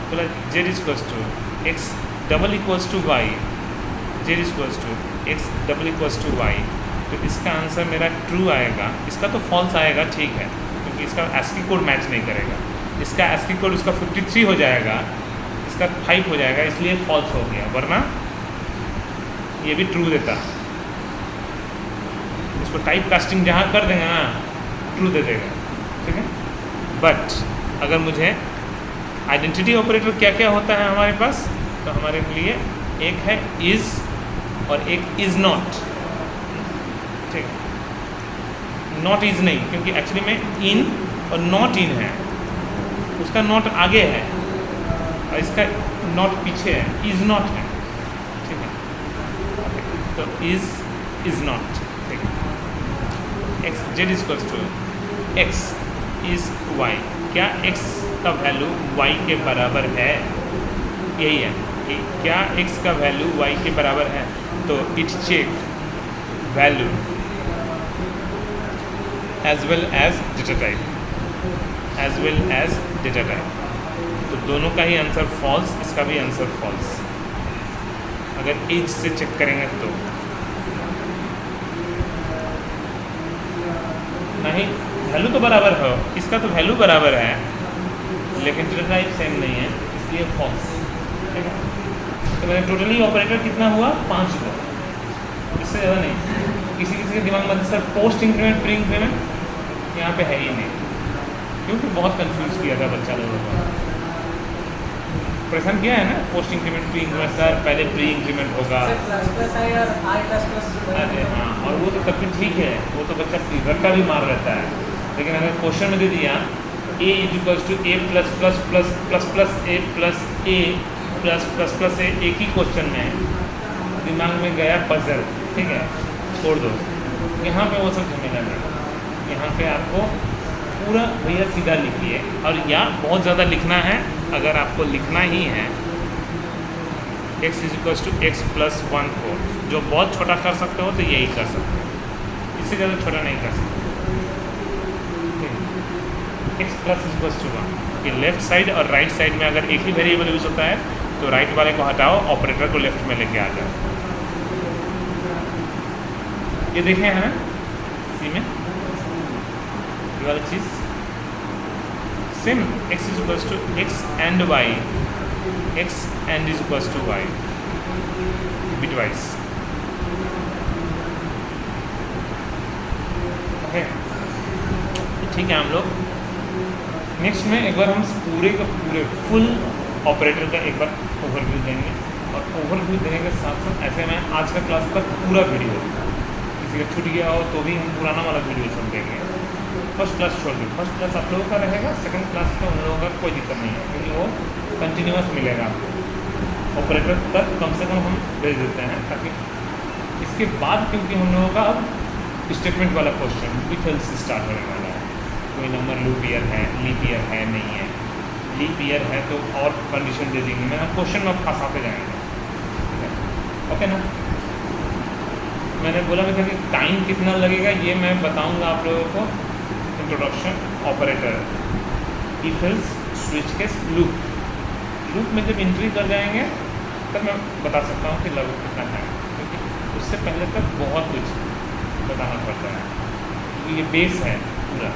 बोला z = x double equals to y, z = x double equals to y, तो इसका आंसर मेरा ट्रू आएगा। इसका तो फॉल्स आएगा, ठीक है, क्योंकि इसका ASCII कोड मैच नहीं करेगा, इसका ASCII कोड उसका 53 हो जाएगा, इसका 5 हो जाएगा, इसलिए फॉल्स हो गया, वरना ये भी ट्रू देता। इसको टाइप कास्टिंग जहाँ कर देंगे ना ट्रू दे देगा, ठीक है। बट अगर मुझे आइडेंटिटी ऑपरेटर क्या क्या होता है हमारे पास, तो हमारे लिए एक है इज़ और एक इज़ नॉट, ठीक, नॉट इज़ नहीं, क्योंकि एक्चुअली में इन और नॉट इन है, उसका नॉट आगे है और इसका नॉट पीछे है, इज़ नॉट है, ठीक है। तो इज़ नॉट, ठीक है। x z = x is y, क्या x का वैल्यू y के बराबर है, यही है कि क्या x का वैल्यू y के बराबर है, तो it check value as well as data type, as well as data type, तो दोनों का ही आंसर फॉल्स, इसका भी आंसर फॉल्स, अगर एज से चेक करेंगे तो नहीं, वैल्यू तो बराबर हो, इसका तो वैल्यू बराबर है लेकिन डेटा टाइप सेम नहीं है, इसलिए फॉल्स, ठीक है। तो मैंने टोटली ऑपरेटर कितना हुआ, 5 हुआ, इससे ज़्यादा नहीं। किसी किसी के दिमाग में sir post increment pre increment यहाँ पे है ही नहीं, क्योंकि बहुत कंफ्यूज किया था बच्चा लोगों को, परेशान किया है ना, post increment pre increment, sir पहले प्री इंक्रीमेंट होगा, अरे हाँ, और वो तो तब भी ठीक है, वो तो बच्चा रट्टा भी मार रहता है, लेकिन अगर क्वेश्चन में दे दिया a = a +++++++ a एक ही क्वेश्चन में दिमाग में गया पजल, ठीक है, छोड़ दो, यहाँ पे वो सब झमेला नहीं, यहाँ पे आपको पूरा भैया सीधा लिखिए, और या बहुत ज़्यादा लिखना है, अगर आपको लिखना ही है x = x + 1/4, जो बहुत छोटा कर सकते हो तो यही कर सकते हो, इससे ज़्यादा छोटा नहीं कर सकते, x + 1, कि लेफ्ट साइड और राइट साइड में अगर एक ही वेरिएबल यूज़ होता है तो राइट वाले को हटाओ, ऑपरेटर को लेफ्ट में लेके आ जाओ, ये देखे हैं ना सी में ये वाला चीज़ same, x = x and y, x and y bitwise, okay, ठीक है। हम लोग नेक्स्ट में एक बार हम पूरे का पूरे फुल ऑपरेटर का एक बार ओवरव्यू देंगे, और ओवरव्यू देने के साथ साथ ऐसे में आज का क्लास का पूरा वीडियो, किसी का छूट गया हो तो भी हम पुराना वाला वीडियो सब देंगे। फर्स्ट क्लास छोड़ दें, फर्स्ट क्लास आप लोगों का रहेगा, सेकंड क्लास में उन लोगों का कोई दिक्कत नहीं है, क्योंकि वो कंटिन्यूस मिलेगा आपको, ऑपरेटर तक कम से कम हम भेज देते हैं, ताकि इसके बाद क्योंकि हम लोगों का अब स्टेटमेंट वाला क्वेश्चन विथ हेल्प से स्टार्ट होने वाला है, कोई नंबर लीप ईयर है नहीं है, लीप ईयर है तो और कंडीशन दे देंगे, मैं क्वेश्चन में फंसाते जाएंगे, ठीक है, ओके ना। मैंने बोला था कि टाइम कितना लगेगा ये मैं बताऊंगा आप लोगों को, introduction operator, if else switch case loop में जब एंट्री कर जाएंगे तब मैं बता सकता हूँ कि लागू कितना है, क्योंकि उससे पहले तक बहुत कुछ बताना पड़ता है, क्योंकि ये बेस है पूरा।